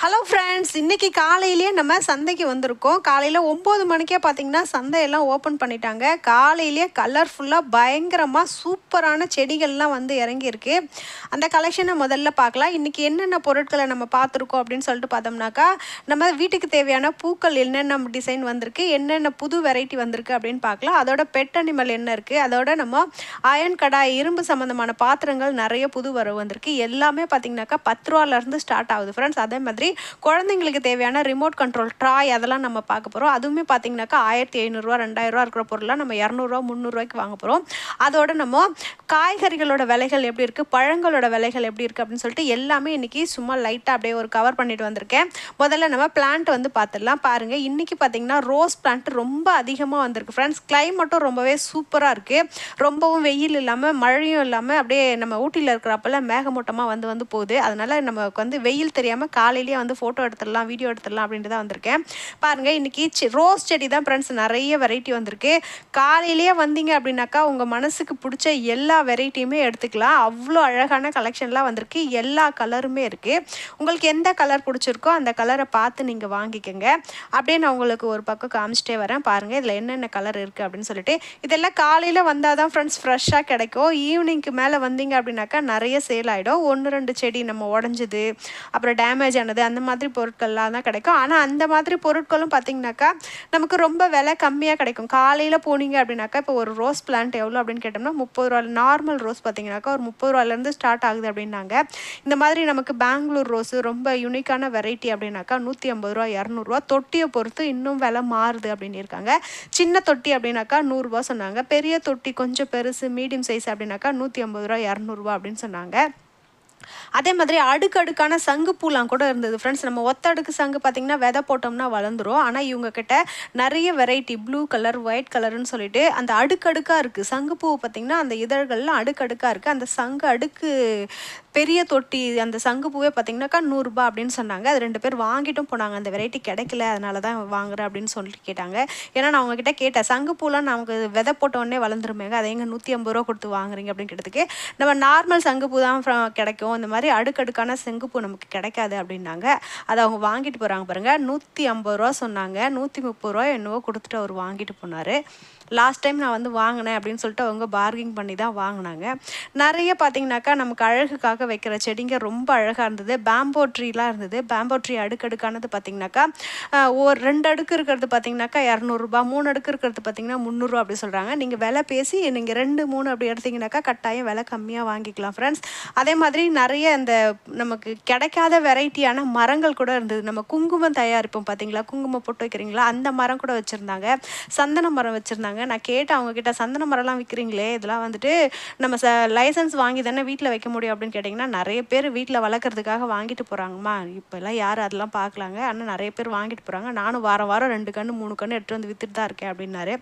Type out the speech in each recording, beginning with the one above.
Hello friends, இன்றைக்கி காலையிலேயே நம்ம சந்தைக்கு வந்திருக்கோம். காலையில் 9 மணிக்கே பார்த்திங்கன்னா சந்தையெல்லாம் ஓப்பன் பண்ணிட்டாங்க. காலையிலேயே கலர்ஃபுல்லாக பயங்கரமாக சூப்பரான செடிகள்லாம் வந்து இறங்கியிருக்கு. அந்த கலெக்ஷனை முதல்ல பார்க்கலாம். இன்றைக்கி என்னென்ன பொருட்களை நம்ம பார்த்துருக்கோம் அப்படின்னு சொல்லிட்டு பார்த்தோம்னாக்கா, நம்ம வீட்டுக்கு தேவையான பூக்கள் என்னென்ன டிசைன் வந்திருக்கு, என்னென்ன புது வெரைட்டி வந்திருக்கு அப்படின்னு பார்க்கலாம். அதோட பெட் அனிமல் என்ன இருக்குது, அதோட நம்ம அயன் கடாய் இரும்பு சம்மந்தமான பாத்திரங்கள் நிறைய புது வரவு வந்திருக்கு. எல்லாமே பார்த்திங்கனாக்கா 10 ரூபாலேருந்து ஸ்டார்ட் ஆகுது ஃப்ரெண்ட்ஸ். அதே மாதிரி குழந்தைங்களுக்கு தேவையான ரிமோட் கண்ட்ரோல் ட்ராய் அதெல்லாம் நம்ம பார்க்க போகிறோம். அதுவுமே பார்த்தீங்கன்னாக்கா 1500 2000 இருக்கிற பொருளாக நம்ம 200 300 வாங்க போகிறோம். அதோட நம்ம காய்கறிகளோட விலைகள் எப்படி இருக்குது, பழங்களோட விலைகள் எப்படி இருக்குது அப்படின்னு சொல்லிட்டு எல்லாமே இன்றைக்கி சும்மா லைட்டாக அப்படியே ஒரு கவர் பண்ணிட்டு வந்திருக்கேன். முதல்ல நம்ம பிளான்ட் வந்து பார்த்துடலாம். பாருங்கள், இன்றைக்கி பார்த்தீங்கன்னா ரோஸ் பிளான்ட் ரொம்ப அதிகமாக வந்திருக்கு ஃப்ரெண்ட்ஸ். கிளைமேட்டும் ரொம்பவே சூப்பராக இருக்குது. ரொம்பவும் வெயில் இல்லாமல் மழையும் இல்லாமல் அப்படியே நம்ம ஊட்டியில் இருக்கிறப்பெல்லாம் மேகமூட்டமாக வந்து போகுது. அதனால் நமக்கு வந்து வெயில் தெரியாமல் காலையிலேயே வந்து ஃபோட்டோ எடுத்துடலாம், வீடியோ எடுத்துடலாம் அப்படின்ட்டு தான் வந்திருக்கேன். பாருங்கள், இன்றைக்கி ரோஸ் செடி தான் ஃப்ரெண்ட்ஸ் நிறைய வெரைட்டி வந்திருக்கு. காலையிலேயே வந்தீங்க அப்படின்னாக்கா உங்கள் மனசுக்கு பிடிச்ச எல்லா வெரைட்டியுமே எடுத்துக்கலாம். அவ்வளோ அழகான கலெக்ஷன்லாம் வந்திருக்கு. எல்லா கலருமே இருக்குது. உங்களுக்கு எந்த கலர் பிடிச்சிருக்கோ அந்த கலரை பார்த்து நீங்கள் வாங்கிக்கோங்க. அப்படியே நான் உங்களுக்கு ஒரு பக்கம் காமிச்சிட்டே வரேன். பாருங்கள், இதில் என்னென்ன கலர் இருக்குது அப்படின்னு சொல்லிட்டு. இதெல்லாம் காலையில் வந்தால் தான் ஃப்ரெண்ட்ஸ் ஃப்ரெஷ்ஷாக கிடைக்கும். ஈவினிங்க்கு மேலே வந்தீங்க அப்படின்னாக்கா நிறைய சேல் ஆகிடும். 1 2 செடி நம்ம உடஞ்சிது, அப்புறம் டேமேஜ் ஆனது, அந்த மாதிரி பொருட்கள்லாம் தான் கிடைக்கும். ஆனால் அந்த மாதிரி பொருட்களும் பார்த்திங்கனாக்கா நமக்கு ரொம்ப விலை கம்மியாக கிடைக்கும். காலையில் போனீங்க அப்படின்னாக்கா இப்போ ஒரு ரோஸ் பிளான்ட் எவ்வளோ அப்படின்னு கேட்டோம்னா 30 ரூபா. நார்மல் ரோஸ் பார்த்திங்கனாக்கா ஒரு 30 ரூபாலேருந்து ஸ்டார்ட் ஆகுது அப்படின்னாங்க. இந்த மாதிரி நமக்கு பெங்களூர் ரோஸு ரொம்ப யூனிக்கான வெரைட்டி அப்படின்னாக்கா 150 ரூபா 200 தொட்டியை பொறுத்து இன்னும் விலை மாறுது அப்படின்னு இருக்காங்க. சின்ன தொட்டி அப்படின்னாக்கா 100 சொன்னாங்க. பெரிய தொட்டி கொஞ்சம் பெருசு மீடியம் சைஸ் அப்படின்னாக்கா 150 ரூபா 200 அப்படின்னு சொன்னாங்க. அதே மாதிரி அடுக்கடுக்கான சங்குப்பூலாம் கூட இருந்தது ஃப்ரெண்ட்ஸ். நம்ம ஒத்தடுக்கு சங்கு பார்த்திங்கன்னா விதை போட்டோம்னா வளர்ந்துரும். ஆனால் இவங்கக்கிட்ட நிறைய வெரைட்டி ப்ளூ கலர் ஒயிட் கலருன்னு சொல்லிட்டு அந்த அடுக்கடுக்காக இருக்குது. சங்குப்பூ பார்த்திங்கன்னா அந்த இதழ்கள்லாம் அடுக்கடுக்காக இருக்குது. அந்த சங்கு அடுக்கு பெரிய தொட்டி அந்த சங்குப்பூவே பார்த்திங்கனாக்கா 100 ரூபா அப்படின்னு சொன்னாங்க. அது 2 பேர் வாங்கிட்டும் போனாங்க. அந்த வெரைட்டி கிடைக்கல, அதனால தான் வாங்குறேன் அப்படின்னு சொல்லிட்டு கேட்டாங்க. ஏன்னா நான் அவங்கக்கிட்ட கேட்டேன், சங்குப்பூலாம் நமக்கு விதை போட்ட உடனே வளர்ந்துருமேங்க, அதை எங்கே 150 ரூபா கொடுத்து வாங்குறீங்க அப்படின்னு கேட்டதுக்கு, நம்ம நார்மல் சங்குப்பூ தான் கிடைக்கும், இந்த மாதிரி அடுக்கடுக்கான செங்குப்பூ நமக்கு கிடைக்காது அப்படின்னாங்க. அதை அவங்க வாங்கிட்டு போகிறாங்க பாருங்கள். 150 ரூபா சொன்னாங்க. 130 ரூபா என்னவோ கொடுத்துட்டு அவர் வாங்கிட்டு போனார். லாஸ்ட் டைம் நான் வந்து வாங்கினேன் அப்படின்னு சொல்லிட்டு அவங்க பார்கிங் பண்ணி தான் வாங்கினாங்க. நிறைய பார்த்திங்கனாக்கா நமக்கு அழகுக்காக வைக்கிற செடிங்க ரொம்ப அழகாக இருந்தது. பேம்போ ட்ரீலாம் இருந்தது. பேம்போ ட்ரீ அடுக்கடுக்கானது பார்த்திங்கனாக்கா ஒரு 2 அடுக்கு இருக்கிறது பார்த்திங்கனாக்கா 200 ரூபா, 3 அடுக்கு இருக்கிறது பார்த்திங்கன்னா 300 ரூபா அப்படி சொல்கிறாங்க. நீங்கள் விலை பேசி நீங்கள் 2 3 அப்படி எடுத்திங்கனாக்கா கட்டாயம் விலை கம்மியாக வாங்கிக்கலாம் ஃப்ரெண்ட்ஸ். அதே மாதிரி நிறைய இந்த நமக்கு கிடைக்காத வெரைட்டியான மரங்கள் கூட இருந்தது. நம்ம குங்குமம் தயாரிப்போம் பார்த்திங்களா, குங்குமம் போட்டு வைக்கிறீங்களா, அந்த மரம் கூட வச்சுருந்தாங்க. சந்தன மரம் வச்சுருந்தாங்க. நான் கேட்டேன் அவங்கக்கிட்ட, சந்தன மரம்லாம் விற்கிறீங்களே, இதெல்லாம் வந்துட்டு நம்ம லைசன்ஸ் வாங்கி தானே வீட்டில் வைக்க முடியும் அப்படின்னு கேட்டிங்கன்னா, நிறைய பேர் வீட்டில் வளர்க்குறதுக்காக வாங்கிட்டு போகிறாங்கம்மா. இப்போல்லாம் யார் அதெல்லாம் பார்க்கலாங்க, ஆனால் நிறைய பேர் வாங்கிட்டு போகிறாங்க. நானும் வாரம் 2 கன்று 3 கன்று எடுத்து வந்து விற்றுட்டு தான் இருக்கேன் அப்படின்னாரு.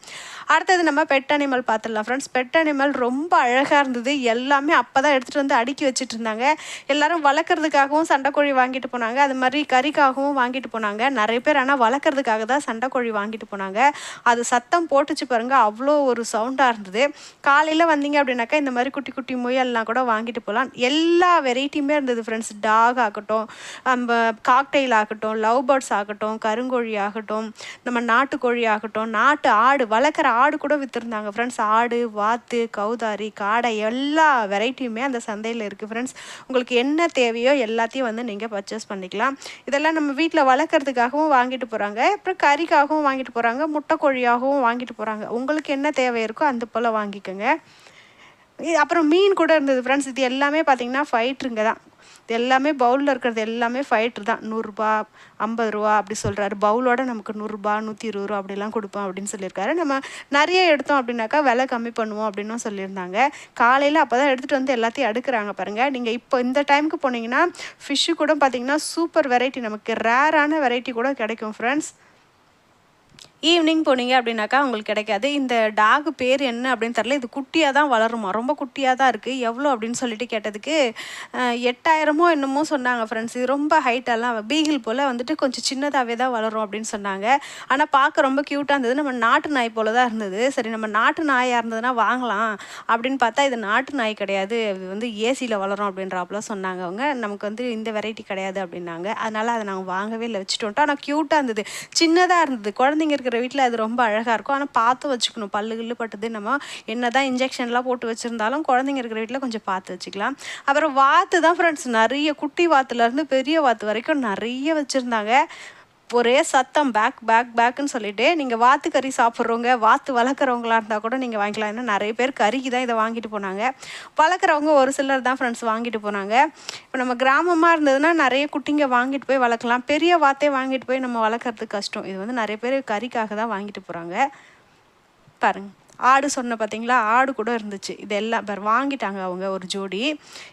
அடுத்தது நம்ம பெட் அனிமல் பார்த்துடலாம் ஃப்ரெண்ட்ஸ். பெட் அனிமல் ரொம்ப அழகாக இருந்தது. எல்லாமே அப்போ தான் எடுத்துகிட்டு வந்து அடுக்கி வச்சுட்டு இருந்தாங்க. எல்லாரும் வளர்க்குறதுக்காகவும் சண்டைக்கோழி வாங்கிட்டு போனாங்க, அது மாதிரி கறிக்காகவும் வாங்கிட்டு போனாங்க. நிறைய பேர் ஆனால் வளர்க்குறதுக்காக தான் சண்டைக்கோழி வாங்கிட்டு போனாங்க. அது சத்தம் போட்டுச்சு பாருங்கள், அவ்வளோ ஒரு சவுண்டாக இருந்தது. காலையில் வந்தீங்க அப்படின்னாக்கா இந்த மாதிரி குட்டி குட்டி முயல்லாம் கூட வாங்கிட்டு போகலாம். எல்லா வெரைட்டியுமே இருந்தது ஃப்ரெண்ட்ஸ். டாக் ஆகட்டும், நம்ம காக்டெயில் ஆகட்டும், லவ் பேர்ட்ஸ் ஆகட்டும், கருங்கோழி ஆகட்டும், நம்ம நாட்டுக்கோழி ஆகட்டும், நாட்டு ஆடு, வளர்க்குற ஆடு கூட விற்றுருந்தாங்க ஃப்ரெண்ட்ஸ். ஆடு, வாத்து, கௌதாரி, காடை எல்லா வெரைட்டியுமே அந்த சந்தையில் இருக்குது ஃப்ரெண்ட்ஸ். உங்களுக்கு என்ன தேவையோ எல்லாத்தையும் வந்து நீங்கள் பர்ச்சேஸ் பண்ணிக்கலாம். இதெல்லாம் நம்ம வீட்டில் வளர்க்குறதுக்காகவும் வாங்கிட்டு போகிறாங்க, அப்புறம் கறிக்காகவும் வாங்கிட்டு போகிறாங்க, முட்டைக்கோழியாகவும் வாங்கிட்டு போகிறாங்க. உங்களுக்கு என்ன தேவை இருக்கோ அந்த போல் வாங்கிக்கோங்க. அப்புறம் மீன் கூட இருந்தது ஃப்ரெண்ட்ஸ். இது எல்லாமே பார்த்திங்கன்னா ஃபைட்ருங்க தான். இது எல்லாமே பவுலில் இருக்கிறது எல்லாமே ஃபைட்ரு தான். 100 ரூபா 50 ரூபா அப்படி சொல்கிறாரு. பவுலோட நமக்கு 100 ரூபா 120 ரூபா அப்படிலாம் கொடுப்போம் அப்படின்னு சொல்லியிருக்காரு. நம்ம நிறைய எடுத்தோம் அப்படின்னாக்கா விலை கம்மி பண்ணுவோம் அப்படின்னும் சொல்லியிருந்தாங்க. காலையில் அப்போ தான் எடுத்துகிட்டு வந்து எல்லாத்தையும் அடுக்குறாங்க பாருங்கள். நீங்கள் இப்போ இந்த டைமுக்கு போனீங்கன்னா ஃபிஷ்ஷு கூட பார்த்திங்கன்னா சூப்பர் வெரைட்டி, நமக்கு ரேரான வெரைட்டி கூட கிடைக்கும் ஃப்ரெண்ட்ஸ். ஈவினிங் போனீங்க அப்படின்னாக்கா உங்களுக்கு கிடைக்காது. இந்த டாக் பேர் என்ன அப்படின்னு தெரியல. இது குட்டியாக தான் வளருமா, ரொம்ப குட்டியாக தான் இருக்குது. எவ்வளோ அப்படின்னு சொல்லிட்டு கேட்டதுக்கு 8000 என்னமோ சொன்னாங்க ஃப்ரெண்ட்ஸ். இது ரொம்ப ஹைட்டெல்லாம் பீகிள் போல் வந்துட்டு கொஞ்சம் சின்னதாகவே தான் வளரும் அப்படின்னு சொன்னாங்க. ஆனால் பார்க்க ரொம்ப க்யூட்டாக இருந்தது. நம்ம நாட்டு நாய் போல் தான் இருந்தது. சரி நம்ம நாட்டு நாயாக இருந்ததுன்னா வாங்கலாம் அப்படின்னு பார்த்தா இது நாட்டு நாய் கிடையாது, இது வந்து ஏசியில் வளரும் அப்படின்றாப்புல சொன்னாங்க அவங்க. நமக்கு வந்து இந்த வெரைட்டி கிடையாது அப்படின்னாங்க. அதனால் அதை நாங்கள் வாங்கவே இல்லை, வச்சுட்டு வந்துட்டோம். ஆனால் க்யூட்டாக இருந்தது, சின்னதாக இருந்தது. குழந்தைங்க இருக்கிற வீட்டில் அது ரொம்ப அழகாக இருக்கும். ஆனால் பார்த்து வச்சுக்கணும், பல்லு கில்லு பட்டுது, நம்ம என்ன தான் இன்ஜெக்ஷன்லாம் போட்டு வச்சுருந்தாலும் குழந்தைங்க இருக்கிற வீட்டில் கொஞ்சம் பார்த்து வச்சுக்கலாம். அப்புறம் வாத்து தான் ஃப்ரெண்ட்ஸ், நிறைய குட்டி வாத்துலேருந்து பெரிய வாத்து வரைக்கும் நிறைய வச்சுருந்தாங்க. ஒரே சத்தம் பேக் பேக் பேக்குன்னு சொல்லிட்டு, நீங்கள் வாத்து கறி சாப்பிட்றவங்க, வாத்து வளர்க்குறவங்களா இருந்தால் கூட நீங்கள் வாங்கிக்கலாம். ஏன்னா நிறைய பேர் கறிக்கு தான் இதை வாங்கிட்டு போனாங்க. வளர்க்குறவங்க ஒரு சிலர் தான் ஃப்ரெண்ட்ஸ் வாங்கிட்டு போனாங்க. இப்போ நம்ம கிராமமாக இருந்ததுன்னா நிறைய குட்டிங்க வாங்கிட்டு போய் வளர்க்கலாம். பெரிய வாத்தே வாங்கிட்டு போய் நம்ம வளர்க்குறதுக்கு கஷ்டம். இது வந்து நிறைய பேர் கறிக்காக தான் வாங்கிட்டு போகிறாங்க. பாருங்கள், ஆடு சொன்ன பார்த்தீங்களா, ஆடு கூட இருந்துச்சு. இது எல்லாம் பேர் வாங்கிட்டாங்க அவங்க ஒரு ஜோடி.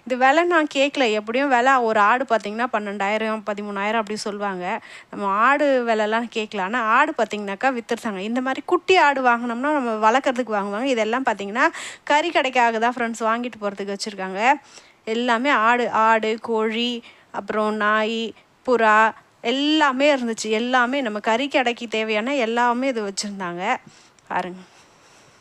இது விலை நான் கேட்கல, எப்படியும் விலை ஒரு ஆடு பார்த்திங்கன்னா 12,000 13,000 அப்படி சொல்லுவாங்க. நம்ம ஆடு விலைலாம் கேட்கல. ஆனால் ஆடு பார்த்திங்கனாக்கா விற்றுருத்தாங்க. இந்த மாதிரி குட்டி ஆடு வாங்கினோம்னா நம்ம வளர்க்குறதுக்கு வாங்குவாங்க. இதெல்லாம் பார்த்திங்கன்னா கறி கடைக்காக தான் ஃப்ரெண்ட்ஸ் வாங்கிட்டு போகிறதுக்கு வச்சுருக்காங்க. எல்லாமே ஆடு கோழி அப்புறம் நாய் புறா எல்லாமே இருந்துச்சு. எல்லாமே நம்ம கறி கடைக்கு தேவையான எல்லாமே இது வச்சுருந்தாங்க. பாருங்கள்,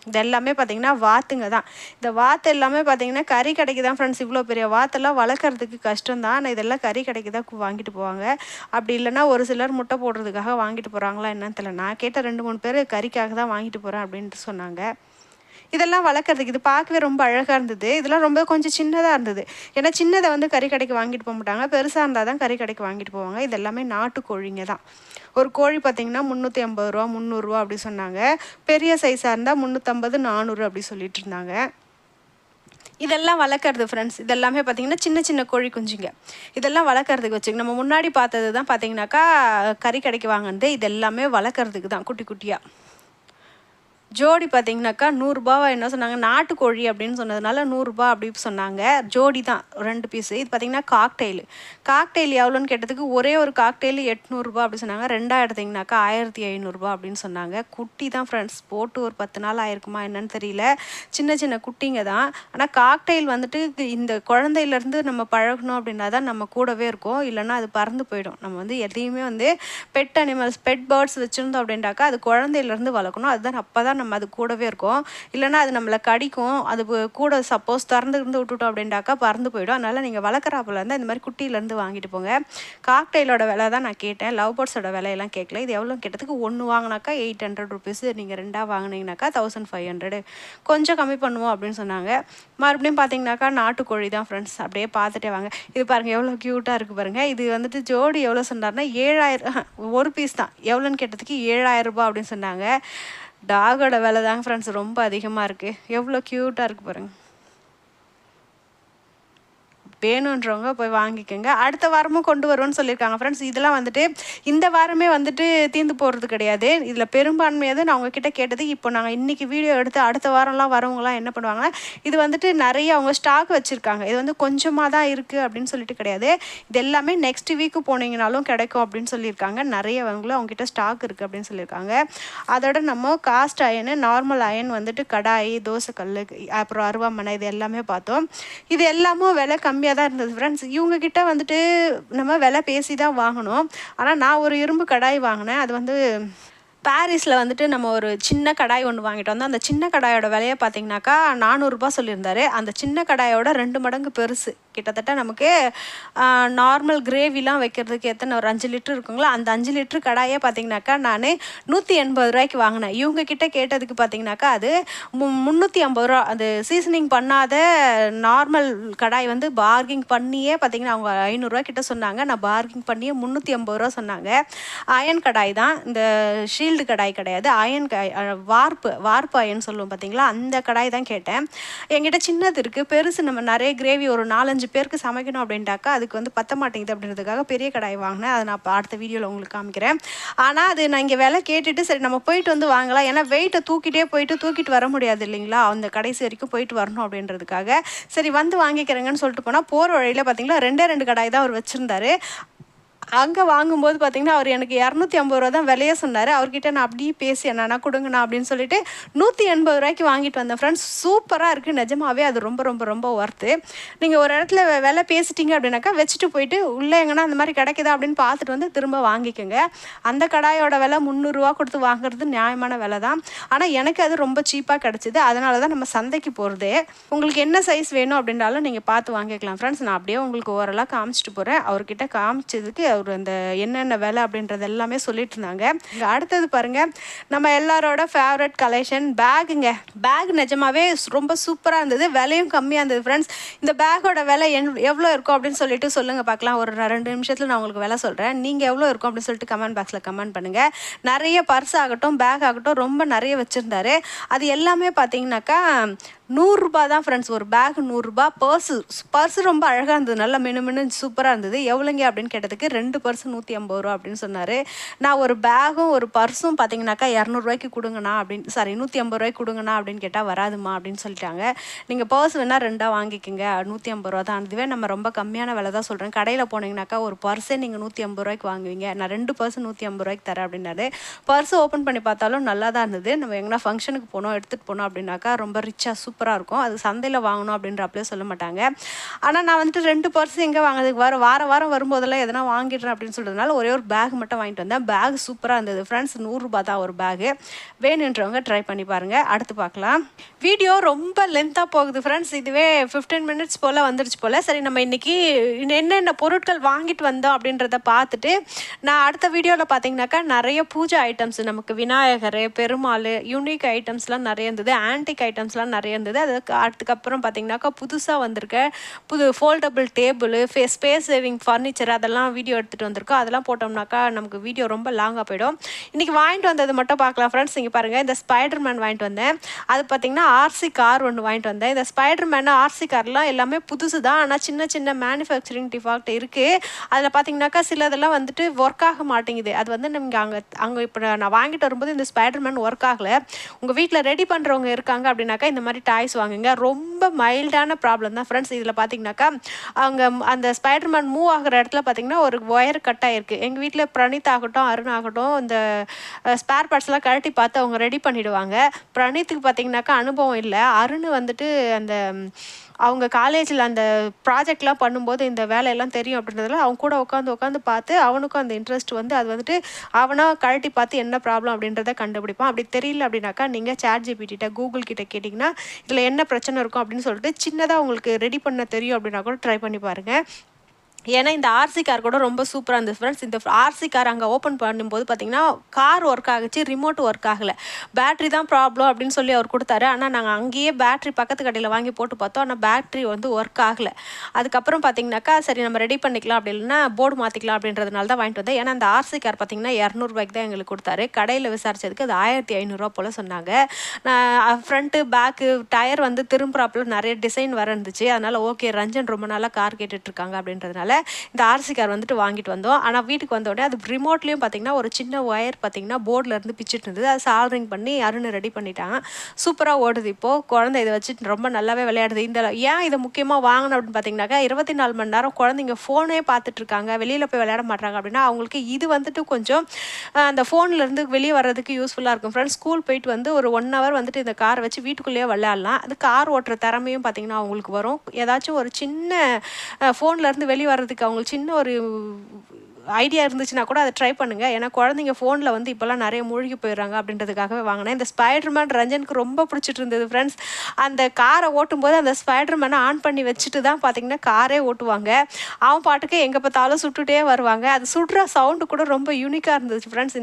இது எல்லாமே பார்த்திங்கன்னா வாத்துங்க தான். இந்த வாத்து எல்லாமே பார்த்திங்கன்னா கறி கடைக்கு தான் ஃப்ரெண்ட்ஸ். இவ்வளோ பெரிய வாத்தெல்லாம் வளர்க்குறதுக்கு கஷ்டம்தான். ஆனால் இதெல்லாம் கறி கடைக்கு தான் வாங்கிட்டு போவாங்க. அப்படி இல்லைன்னா ஒரு சிலர் முட்டை போடுறதுக்காக வாங்கிட்டு போகிறாங்களா என்னன்னு தெரியல. நான் கேட்ட 2-3 பேர் கறிக்காக தான் வாங்கிட்டு போகிறேன் அப்படின்ட்டு சொன்னாங்க. இதெல்லாம் வளர்க்குறதுக்கு இது பார்க்கவே ரொம்ப அழகாக இருந்தது. இதெல்லாம் ரொம்ப கொஞ்சம் சின்னதாக இருந்தது. ஏன்னா சின்னதை வந்து கறி கடைக்கு வாங்கிட்டு போக மாட்டாங்க, பெருசாக இருந்தால் தான் கறி கடைக்கு வாங்கிட்டு போவாங்க. இது எல்லாமே நாட்டு கோழிங்க தான். ஒரு கோழி பார்த்திங்கன்னா 350 ரூபா 300 அப்படி சொன்னாங்க. பெரிய சைஸாக இருந்தால் 350 400 அப்படி சொல்லிட்டு இருந்தாங்க. இதெல்லாம் வளர்க்குறது ஃப்ரெண்ட்ஸ். இதெல்லாமே பார்த்திங்கன்னா சின்ன சின்ன கோழி குஞ்சுங்க. இதெல்லாம் வளர்க்குறதுக்கு வச்சுக்க. நம்ம முன்னாடி பார்த்தது தான் பார்த்திங்கனாக்கா கறி கடைக்கு வாங்கினது. இது எல்லாமே வளர்க்குறதுக்கு தான் குட்டி குட்டியாக. ஜோடி பார்த்திங்கனாக்கா 100 ரூபாவா என்ன சொன்னாங்க, நாட்டுக்கோழி அப்படின்னு சொன்னதுனால 100 ரூபா அப்படி சொன்னாங்க. ஜோடி தான் 2 பீஸு. இது பார்த்திங்கன்னா காக்டெயில் எவ்வளோன்னு கேட்டதுக்கு ஒரே ஒரு காக்டெயில் 800 ரூபா அப்படி சொன்னாங்க. 2 எடுத்திங்கனாக்கா 1500 ரூபா அப்படின்னு சொன்னாங்க. குட்டி தான் ஃப்ரெண்ட்ஸ், போட்டு ஒரு 10 நாள் ஆயிருக்குமா என்னன்னு தெரியல. சின்ன சின்ன குட்டிங்க தான். ஆனால் காக்டெயில் வந்துட்டு இந்த குழந்தையிலேருந்து நம்ம பழகணும் அப்படின்னா தான் நம்ம கூடவே இருக்கும். இல்லைன்னா அது பறந்து போயிடும். நம்ம வந்து எதையுமே வந்து பெட் அனிமல்ஸ் பெட் பேர்ட்ஸ் வச்சுருந்தோம் அப்படின்ட்டாக்கா அது குழந்தையிலேருந்து வளர்க்கணும். அதுதான் அப்போ தான் நம்ம அது கூடவே இருக்கும். இல்லைனா அது நம்மளை கடிக்கும். அது கூட சப்போஸ் திறந்து விட்டுட்டோம் அப்படின்ட்டாக்கா பறந்து போயிடும். அதனால் நீங்கள் வளர்க்குறாப்புல இருந்தால் இந்த மாதிரி குட்டியிலேருந்து வாங்கிட்டு போங்க. காக்டெயிலோட விலை தான் நான் கேட்டேன், லவ் பேர்ட்ஸோட விலையெல்லாம் கேட்கல. இது எவ்வளோ கேட்டதுக்கு 1 வாங்கினாக்கா 800 ருபீஸ், நீங்கள் 2 வாங்கினீங்கனாக்கா 1500, கொஞ்சம் கம்மி பண்ணுவோம் அப்படின்னு சொன்னாங்க. மறுபடியும் பார்த்தீங்கன்னாக்கா நாட்டுக்கோழி தான் ஃப்ரெண்ட்ஸ். அப்படியே பார்த்துட்டே வாங்க. இது பாருங்கள் எவ்வளோ க்யூட்டாக இருக்குது பாருங்கள். இது வந்துட்டு ஜோடி எவ்வளோ சொன்னார்னா 7000, ஒரு பீஸ் தான். எவ்வளோன்னு கேட்டதுக்கு 7000 ரூபா அப்படின்னு சொன்னாங்க. டாகோட விலை தாங்க ஃப்ரெண்ட்ஸ் ரொம்ப அதிகமாக இருக்குது. எவ்வளோ க்யூட்டாக இருக்குது பாருங்கள். வேணுன்றவங்க போய் வாங்கிக்கோங்க. அடுத்த வாரமும் கொண்டு வருவோன்னு சொல்லியிருக்காங்க ஃப்ரெண்ட்ஸ். இதெல்லாம் வந்துட்டு இந்த வாரமே வந்துட்டு தீர்ந்து போகிறது கிடையாது. இதில் பெரும்பான்மையாக நான் உங்ககிட்ட கேட்டது. இப்போ நாங்கள் இன்றைக்கி வீடியோ எடுத்து அடுத்த வாரம்லாம் வரவங்களாம் என்ன பண்ணுவாங்கன்னா, இது வந்துட்டு நிறைய அவங்க ஸ்டாக் வச்சுருக்காங்க. இது வந்து கொஞ்சமாக தான் இருக்குது அப்படின்னு சொல்லிட்டு கிடையாது. இது எல்லாமே நெக்ஸ்ட் வீக்கு போனீங்கனாலும் கிடைக்கும் அப்படின்னு சொல்லியிருக்காங்க. நிறையவங்களும் அவங்ககிட்ட ஸ்டாக் இருக்குது அப்படின்னு சொல்லியிருக்காங்க. அதோட நம்ம காஸ்ட் அயனு, நார்மல் அயன் வந்துட்டு கடாய், தோசைக்கல், அப்புறம் அருவாமனை இது எல்லாமே பார்த்தோம். இது எல்லாமும் விலை கம்மியாக தான் இருந்தது ஃப்ரெண்ட்ஸ். இவங்ககிட்ட வந்துட்டு நம்ம விலை பேசி தான் வாங்கணும். ஆனால் நான் ஒரு இரும்பு கடாய் வாங்கினேன். அது வந்து பாரிஸில் வந்துட்டு நம்ம ஒரு சின்ன கடாய் ஒன்று வாங்கிட்டு வந்தோம். அந்த சின்ன கடாயோட விலையை பார்த்தீங்கன்னாக்கா 400 ரூபா சொல்லியிருந்தாரு. அந்த சின்ன கடாயோட 2 மடங்கு பெருசு. கிட்டத்தட்ட நமக்கு நார்மல் கிரேவிலாம் வைக்கிறதுக்கு எத்தனை ஒரு 5 லிட்டர் இருக்குங்களா, அந்த 5 லிட்டர் கடாயே பார்த்தீங்கன்னாக்கா நான் 180 ரூபாய்க்கு வாங்கினேன். இவங்க கிட்ட கேட்டதுக்கு பார்த்தீங்கன்னாக்கா அது 350 ரூபா. அது சீசனிங் பண்ணாத நார்மல் கடாய் வந்து பார்கிங் பண்ணியே பார்த்தீங்கன்னா அவங்க 500 ரூபா கிட்ட சொன்னாங்க. நான் பார்கிங் பண்ணியே 350 ரூபா சொன்னாங்க. அயன் கடாய் தான், இந்த ஷீல்டு கடாய் கிடையாது. அயன் வார்ப்பு அயன் சொல்லுவோம் பார்த்தீங்களா, அந்த கடாய் தான் கேட்டேன். என்கிட்ட சின்னது இருக்குது, பெருசு நம்ம நிறைய கிரேவி ஒரு 4-5 பேருக்கு சமைக்கணும் அப்படின்ட்டாக்கா அதுக்கு வந்து பத்த மாட்டேங்குது அப்படின்றதுக்காக பெரிய கடாய் வாங்கினேன். அதை நான் அடுத்த வீடியோவில் உங்களுக்கு காமிக்கிறேன். ஆனால் அது நான் இங்கே விலை கேட்டுட்டு சரி நம்ம போயிட்டு வந்து வாங்கலாம், ஏன்னா வெயிட்டை தூக்கிட்டு வர முடியாது இல்லைங்களா, அந்த கடைசி வரைக்கும் போயிட்டு வரணும் அப்படின்றதுக்காக சரி வந்து வாங்கிக்கிறேங்கன்னு சொல்லிட்டு போனால் போகிற வழியில் பார்த்தீங்களா 2 கடாய் தான் அவர் வச்சுருந்தாரு. அங்கே வாங்கும்போது பார்த்தீங்கன்னா அவர் எனக்கு 250 தான் விலையே சொன்னார். அவர்கிட்ட நான் அப்படியே பேசி என்னன்னா கொடுங்கண்ணா அப்படின்னு சொல்லிட்டு 180 வாங்கிட்டு வந்தேன் ஃப்ரெண்ட்ஸ். சூப்பராக இருக்குது நிஜமாவே. அது ரொம்ப ரொம்ப ரொம்ப ஒர்த்து. நீங்கள் ஒரு இடத்துல விலை பேசிட்டீங்க அப்படின்னாக்கா வச்சுட்டு போயிட்டு உள்ளே எங்கன்னா அந்த மாதிரி கிடைக்குதா அப்படின்னு பார்த்துட்டு வந்து திரும்ப வாங்கிக்கோங்க. அந்த கடாயோட விலை 300 கொடுத்து வாங்குறது நியாயமான விலை தான். ஆனால் எனக்கு அது ரொம்ப சீப்பாக கிடச்சிது. அதனால தான் நம்ம சந்தைக்கு போகிறதே. உங்களுக்கு என்ன சைஸ் வேணும் அப்படின்றாலும் நீங்கள் பார்த்து வாங்கிக்கலாம் ஃப்ரெண்ட்ஸ். நான் அப்படியே உங்களுக்கு ஓரளவு காமிச்சிட்டு போகிறேன். அவர்கிட்ட காமிச்சதுக்கு அவர் அந்த என்னென்ன விலை அப்படின்றது எல்லாமே சொல்லிட்டு இருந்தாங்க. அடுத்தது பாருங்கள், நம்ம எல்லாரோட ஃபேவரட் கலெக்ஷன் பேகுங்க. பேக் நிஜமாவே ரொம்ப சூப்பராக இருந்தது, விலையும் கம்மியாக இருந்தது ஃப்ரெண்ட்ஸ். இந்த பேக்கோட விலை எவ்வளோ இருக்கும் அப்படின்னு சொல்லிட்டு சொல்லுங்கள் பார்க்கலாம். ஒரு 2 நிமிஷத்தில் நான் உங்களுக்கு விலை சொல்கிறேன். நீங்கள் எவ்வளோ இருக்கும் அப்படின்னு சொல்லிட்டு கமெண்ட் பாக்ஸில் கமெண்ட் பண்ணுங்கள். நிறைய பர்ஸ் ஆகட்டும் பேக் ஆகட்டும் ரொம்ப நிறைய வச்சுருந்தாரு. அது எல்லாமே பார்த்தீங்கன்னாக்கா 100 ரூபா தான் ஃப்ரெண்ட்ஸ். ஒரு பேக் 100 ரூபா. பர்ஸு ரொம்ப அழகாக இருந்தது, நல்லா மினு சூப்பராக இருந்தது. எவ்வளோங்க அப்படின்னு கேட்டதுக்கு 2 பர்ஸு 150 ரூபா அப்படின்னு சொன்னார். நான் ஒரு பேகும் ஒரு பர்ஸும் பார்த்தீங்கன்னாக்கா 200 கொடுங்கண்ணா அப்படின்னு 150 கொடுங்கண்ணா அப்படின்னு கேட்டால் வராதுமா அப்படின்னு சொல்லிட்டாங்க. நீங்கள் பர்ஸ் வேணால் 2 வாங்கிக்கோங்க, 150 ரூபா தான். அதுவே நம்ம ரொம்ப கம்மியான விலை தான் சொல்கிறேன். கடையில் போனீங்கன்னாக்கா ஒரு பர்ஸே நீங்கள் 150 வாங்குவீங்க, நான் 2 பர்ஸு 150 தரேன் அப்படின்னாரு. பர்ஸு ஓப்பன் பண்ணி பார்த்தாலும் நல்லா தான் இருந்தது. நம்ம எங்கன்னா ஃபங்க்ஷனுக்கு போனோம் எடுத்துகிட்டு போனோம் அப்படின்னாக்கா ரொம்ப ரிச்சாக சூப்பராக இருக்கும். அது சந்தையில் வாங்கணும் அப்படின்றப்பலே சொல்ல மாட்டாங்க. ஆனால் நான் வந்துட்டு 2 பர்ஸ் எங்கே வாங்குறதுக்கு வாரம் வரும்போதெல்லாம் எதனா வாங்கிடுறேன் அப்படின்னு சொல்கிறதுனால ஒரே ஒரு பேக் மட்டும் வாங்கிட்டு வந்தேன். பேக் சூப்பராக இருந்தது ஃப்ரெண்ட்ஸ். 100 ரூபா தான் ஒரு பேகு. வேணுன்றவங்க ட்ரை பண்ணி பாருங்கள். அடுத்து பார்க்கலாம். வீடியோ ரொம்ப லென்த்தாக போகுது ஃப்ரெண்ட்ஸ். இதுவே 15 மினிட்ஸ் போல் வந்துருச்சு போல். சரி, நம்ம இன்றைக்கி என்னென்ன பொருட்கள் வாங்கிட்டு வந்தோம் அப்படின்றத பார்த்துட்டு நான் அடுத்த வீடியோவில் பார்த்தீங்கன்னாக்கா நிறைய பூஜை ஐட்டம்ஸ், நமக்கு விநாயகர், பெருமாள், யூனிக் ஐட்டம்ஸ்லாம் நிறைய இருந்தது. ஆன்டிக் ஐட்டம்ஸ்லாம் நிறைய இருந்தது. அதுக்கப்புறம் பார்த்தீங்கன்னாக்கா புதுசாக வந்திருக்க foldable table, space saving furniture அதெல்லாம் வீடியோ எடுத்துகிட்டு வந்திருக்கோம். அதெல்லாம் போட்டோம்னாக்கா நமக்கு வீடியோ ரொம்ப லாங்காக போயிடும். இன்றைக்கி வாங்கிட்டு வந்தது மட்டும் பார்க்கலாம் ஃப்ரெண்ட்ஸ். இங்கே பாருங்கள், இந்த ஸ்பைடர்மேன் வாங்கிட்டு வந்தேன். அது பார்த்திங்கன்னா ஆர்சி கார் ஒன்று வாங்கிட்டு வந்தேன். இந்த ஸ்பைடர்மேன் ஆர்சி கார்லாம் எல்லாமே புதுசு தான். ஆனால் சின்ன மேனுஃபேக்சரிங் டிஃபால்ட் இருக்குது. அதில் பார்த்தீங்கன்னாக்கா சிலதெல்லாம் வந்துட்டு ஒர்க் ஆக மாட்டேங்குது. அது வந்து நீங்கள் அங்கே இப்போ நான் வாங்கிட்டு வரும்போது இந்த ஸ்பைடர்மேன் ஒர்க் ஆகலை. உங்கள் வீட்டில் ரெடி பண்ணுறவங்க இருக்காங்க அப்படின்னாக்கா இந்த மாதிரி டாய்ஸ் வாங்குங்க. ரொம்ப மைல்டான ப்ராப்ளம் தான் ஃப்ரெண்ட்ஸ். இதில் பார்த்தீங்கன்னாக்கா அவங்க அந்த ஸ்பைடர்மேன் மூவ் ஆகிற இடத்துல பார்த்தீங்கன்னா ஒரு ஒயர் கட் ஆகிருக்கு. எங்கள் வீட்டில் பிரணீத் ஆகட்டும் அருண் ஆகட்டும் இந்த ஸ்பேர் பார்ட்ஸ்லாம் கழட்டி பார்த்து அவங்க ரெடி பண்ணிவிடுவாங்க. பிரணீத்துக்கு பார்த்தீங்கன்னாக்கா அனுபவம் இல்லை. அருண் வந்துட்டு அந்த அவங்க காலேஜில் அந்த ப்ராஜெக்ட்லாம் பண்ணும்போது இந்த வேலையெல்லாம் தெரியும் அப்படின்றதுல அவங்க கூட உட்காந்து பார்த்து அவனுக்கும் அந்த இன்ட்ரெஸ்ட் வந்து அது வந்துட்டு அவனாக கழட்டி பார்த்து என்ன ப்ராப்ளம் அப்படின்றத கண்டுபிடிப்பான். அப்படி தெரியல அப்படின்னாக்கா நீங்கள் ChatGPT கூகுள் கிட்ட கேட்டிங்கன்னா இதில் என்ன பிரச்சனை இருக்கும் அப்படின்னு சொல்லிட்டு சின்னதாக உங்களுக்கு ரெடி பண்ண தெரியும் அப்படின்னா கூட ட்ரை பண்ணி பாருங்கள். ஏன்னா இந்த ஆர்சி கார் கூட ரொம்ப சூப்பராக இருந்தது ஃப்ரெண்ட்ஸ். இந்த ஆர்சி கார் அங்கே ஓப்பன் பண்ணும்போது பார்த்தீங்கன்னா கார் ஒர்க் ஆகுச்சு, ரிமோட் ஒர்க் ஆகலை, பேட்ரி தான் ப்ராப்ளம் அப்படின்னு சொல்லி அவர் கொடுத்தாரு. ஆனால் நாங்கள் அங்கேயே பேட்ரி பக்கத்து கடையில் வாங்கி போட்டு பார்த்தோம். ஆனால் பேட்ரி வந்து ஒர்க் ஆகலை. அதுக்கப்புறம் பார்த்தீங்கன்னாக்கா சரி நம்ம ரெடி பண்ணிக்கலாம் அப்படி இல்லைன்னா போர்டு மாற்றிக்கலாம் அப்படின்றதுனால தான் வாங்கிட்டு வந்தேன். ஏன்னா அந்த ஆர்சி கார் பார்த்தீங்கன்னா 200 தான் எங்களுக்கு கொடுத்தாரு. கடையில் விசாரிச்சதுக்கு அது 1500 போல் சொன்னாங்க. நான் ஃப்ரண்ட்டு பேக்கு டயர் வந்து திரும்புறாப்புல நிறைய டிசைன் வர இருந்துச்சு. அதனால் ஓகே, ரஞ்சன் ரொம்ப நாளாக கார் கேட்டுட்ருக்காங்க அப்படின்றதுனால இந்த ஆர்சி கார் வந்துட்டு வாங்கிட்டு வந்தோம். ஆனால் வீட்டுக்கு வந்தோடனே அது ரிமோட்லேயும் பார்த்தீங்கன்னா ஒரு சின்ன ஒயர் பார்த்தீங்கன்னா போர்டில் இருந்து பிச்சுட்டு இருந்தது. அது சால்ரிங் பண்ணி அருண் ரெடி பண்ணிட்டாங்க. சூப்பராக ஓடுது. இப்போது குழந்தை இதை வச்சு ரொம்ப நல்லாவே விளையாடுது. இந்த ஏன் இதை முக்கியமாக வாங்கணும் அப்படின்னு பார்த்தீங்கன்னாக்கா 24 மணி நேரம் குழந்தைங்க ஃபோனே பார்த்துட்ருக்காங்க, வெளியில் போய் விளையாட மாட்டாங்க. அப்படின்னா அவங்களுக்கு இது வந்துட்டு கொஞ்சம் அந்த ஃபோன்லேருந்து வெளியே வர்றதுக்கு யூஸ்ஃபுல்லாக இருக்கும் ஃப்ரெண்ட்ஸ். ஸ்கூல் போயிட்டு வந்து ஒரு 1 ஹவர் வந்துட்டு இந்த காரை வச்சு வீட்டுக்குள்ளேயே விளையாடலாம். அது கார் ஓட்டுற திறமையும் பார்த்தீங்கன்னா அவங்களுக்கு வரும். ஏதாச்சும் ஒரு சின்ன ஃபோன்லேருந்து வெளியே வர்றதுக்கு அவங்களுக்கு சின்ன ஒரு ஐடியா இருந்துச்சுன்னா கூட அதை ட்ரை பண்ணுங்கள். ஏன்னா குழந்தைங்க ஃபோனில் வந்து இப்போல்லாம் நிறைய மூழ்கி போயிடுறாங்க அப்படின்றதுக்காகவே வாங்கினேன். இந்த ஸ்பைடர்மேன் ரஞ்சனுக்கு ரொம்ப பிடிச்சிட்டு இருந்தது ஃப்ரெண்ட்ஸ். அந்த காரை ஓட்டும்போது அந்த ஸ்பைடர்மேனை ஆன் பண்ணி வச்சுட்டு தான் பார்த்தீங்கன்னா காரே ஓட்டுவாங்க. அவன் பாட்டுக்கு எங்கே பார்த்தாலும் சுட்டுகிட்டே வருவாங்க. அது சுடுற சவுண்டு கூட ரொம்ப யூனிக்காக இருந்துச்சு ஃப்ரெண்ட்ஸ்.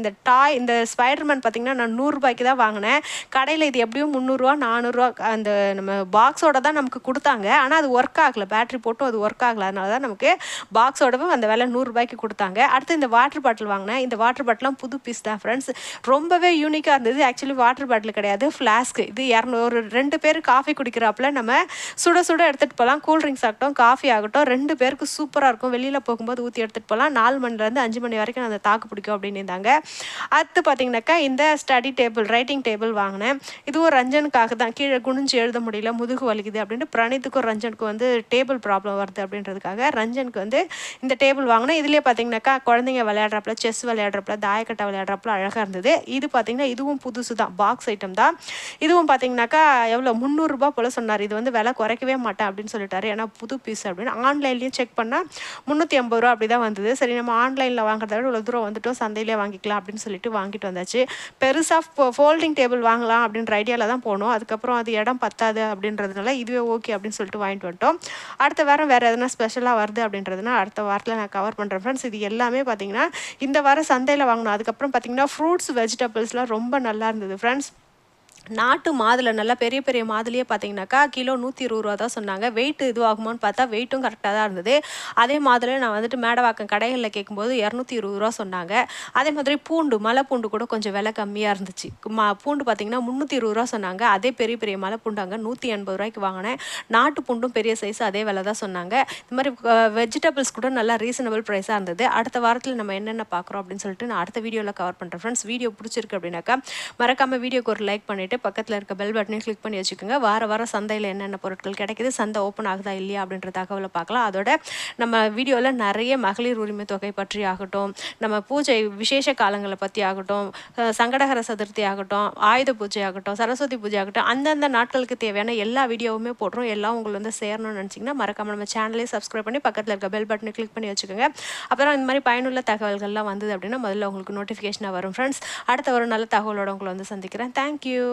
இந்த ஸ்பைடர்மேன் பார்த்தீங்கன்னா நான் 100 ரூபாய்க்கு தான் வாங்கினேன். கடையில் இது எப்படியும் 300 400 அந்த நம்ம பாக்ஸோட தான் நமக்கு கொடுத்தாங்க. ஆனால் அது ஒர்க் ஆகலை, பேட்ரி போட்டும் அது ஒர்க் ஆகலை. அதனால தான் நமக்கு பாக்ஸோடவும் அந்த விலை 100 ரூபாய்க்கு கொடுத்தாங்க. அடுத்து இந்த வாட்டர் பாட்டில் வாங்கினேன். இந்த வாட்டர் பாட்டிலாம் புது பீஸ் தான் ஃப்ரெண்ட்ஸ். ரொம்பவே யூனிக்காக இருந்தது. ஆக்சுவலி வாட்டர் பாட்டில் கிடையாது, ஃப்ளாஸ்க்கு. இது 200 ஒரு 2 பேர் காஃபி குடிக்கிறாப்புல நம்ம சுட எடுத்துகிட்டு போகலாம். கூல்ட்ரிங்க்ஸ் ஆகட்டும் காஃபி ஆகட்டும் 2 பேருக்கு சூப்பராக இருக்கும். வெளியில் போகும்போது ஊற்றி எடுத்துகிட்டு போகலாம். 4 மணிலேருந்து 5 மணி வரைக்கும் அந்த தாக்கு பிடிக்கும் அப்படின்னு இருந்தாங்க. அடுத்து பார்த்தீங்கன்னாக்கா இந்த ஸ்டடி டேபிள், ரைட்டிங் டேபிள் வாங்கினேன். இதுவும் ரஞ்சனுக்காக தான். கீழே குனிஞ்சு எழுத முடியல, முதுகு வலிக்குது அப்படின்ட்டு பிரணீத்துக்கும் ரஞ்சனுக்கும் வந்து டேபிள் ப்ராப்ளம் வருது அப்படின்றதுக்காக ரஞ்சனுக்கு வந்து இந்த டேபிள் வாங்கினேன். இதுலேயே பார்த்தீங்கன்னா பார்த்தீங்கன்னாக்கா குழந்தைங்க விளையாடுறப்பல, செஸ் விளையாடுறப்பல, தாயக்கட்டை விளையாடுறப்பல அழகாக இருந்தது. இது பார்த்தீங்கன்னா இதுவும் புதுசு தான், பாக்ஸ் ஐட்டம் தான். இதுவும் பார்த்தீங்கன்னாக்கா எவ்வளோ ரூ. 300 போல் சொன்னார். இது வந்து விலை குறைக்கவே மாட்டேன் அப்படின்னு சொல்லிட்டாரு, ஏன்னா புது பீஸ் அப்படின்னு. ஆன்லைன்லேயும் செக் பண்ணால் ரூ. 350 அப்படி தான் வந்தது. சரி நம்ம ஆன்லைனில் வாங்குறத விட இவ்வளோ தூரம் வந்துட்டோம், சந்தையிலே வாங்கிக்கலாம் அப்படின்னு சொல்லிட்டு வாங்கிட்டு வந்தாச்சு. பெருசாக ஃபோல்டிங் டேபிள் வாங்கலாம் அப்படின்ற ஐடியாவில் தான் போனோம். அதுக்கப்புறம் அது இடம் பத்தாது அப்படின்றதுனால இதுவே ஓகே அப்படின்னு சொல்லிட்டு வாங்கிட்டு வந்துட்டோம். அடுத்த வாரம் வேறு எதனா ஸ்பெஷலாக வருது அப்படின்றதுனா அடுத்த வாரத்தில் நான் கவர் பண்ணுறேன் ஃப்ரெண்ட்ஸ். இது எல்லாமே பார்த்தீங்கன்னா இந்த வாரம் சந்தையில் வாங்கணும். அதுக்கப்புறம் பார்த்தீங்கன்னா ஃப்ரூட்ஸ் வெஜிடபிள்ஸ்லாம் ரொம்ப நல்லா இருந்தது ஃப்ரெண்ட்ஸ். நாட்டு மாதுளை நல்லா பெரிய பெரிய மாதுளையே பார்த்தீங்கன்னாக்கா கிலோ 120 தான் சொன்னாங்க. வெயிட் இதுவாகுமான்னு பார்த்தா வெயிட்டும் கரெக்டாக தான் இருந்தது. அதே மாதிரி நான் வந்துட்டு மேடவாக்கம் கடைகளில் கேட்கும்போது 220 சொன்னாங்க. அதே மாதிரி பூண்டு, மலை பூண்டு கூட கொஞ்சம் விலை கம்மியாக இருந்துச்சு. பூண்டு பார்த்தீங்கன்னா 320 சொன்னாங்க. அதே பெரிய பெரிய மலை பூண்டு அங்கே 180 வாங்கினேன். நாட்டு பூண்டும் பெரிய சைஸ் அதே விலை தான் சொன்னாங்க. இந்த மாதிரி வெஜிடபிள்ஸ் கூட நல்லா ரீசனபிள் ப்ரைஸாக இருந்தது. அடுத்த வாரத்தில் நம்ம என்னென்ன பார்க்குறோம் அப்படின்னு சொல்லிட்டு நான் அடுத்த வீடியோவில் கவர் பண்ணுறேன் ஃப்ரெண்ட்ஸ். வீடியோ பிடிச்சிருக்கு அப்படின்னாக்கா மறக்காமல் வீடியோக்கு ஒரு லைக் பண்ணிவிட்டு பக்கத்தில் இருக்க பெல் பட்டனையும் கிளிக் பண்ணி வச்சுக்கோங்க. வாரம் சந்தையில் என்னென்ன பொருட்கள் கிடைக்குது, சந்தை ஓப்பன் ஆகுதா இல்லையா அப்படின்ற தகவலை பார்க்கலாம். அதோட நம்ம வீடியோவில் நிறைய மகளிர் உரிமை தொகை பற்றி ஆகட்டும், நம்ம பூஜை விசேஷ காலங்களை பற்றி ஆகட்டும், சங்கடகர சதுர்த்தி ஆகட்டும், ஆயுத பூஜை ஆகட்டும், சரஸ்வதி பூஜை ஆகட்டும், அந்தந்த நாட்களுக்கு தேவையான எல்லா வீடியோவுமே போடுறோம். எல்லாம் உங்களுக்கு வந்து சேரணும்னு நினச்சிங்கன்னா மறக்காமல் நம்ம சேனலே சப்ஸ்கிரைப் பண்ணி பக்கத்தில் இருக்க பெல் பட்டனை கிளிக் பண்ணி வச்சுக்கோங்க. அப்புறம் இந்த மாதிரி பயனுள்ள தகவல்கள்லாம் வந்தது அப்படின்னா முதல்ல உங்களுக்கு நோட்டிஃபிகேஷனாக வரும் ஃப்ரெண்ட்ஸ். அடுத்த ஒரு நல்ல தகவலோட உங்களை வந்து சந்திக்கிறேன். தேங்க்யூ.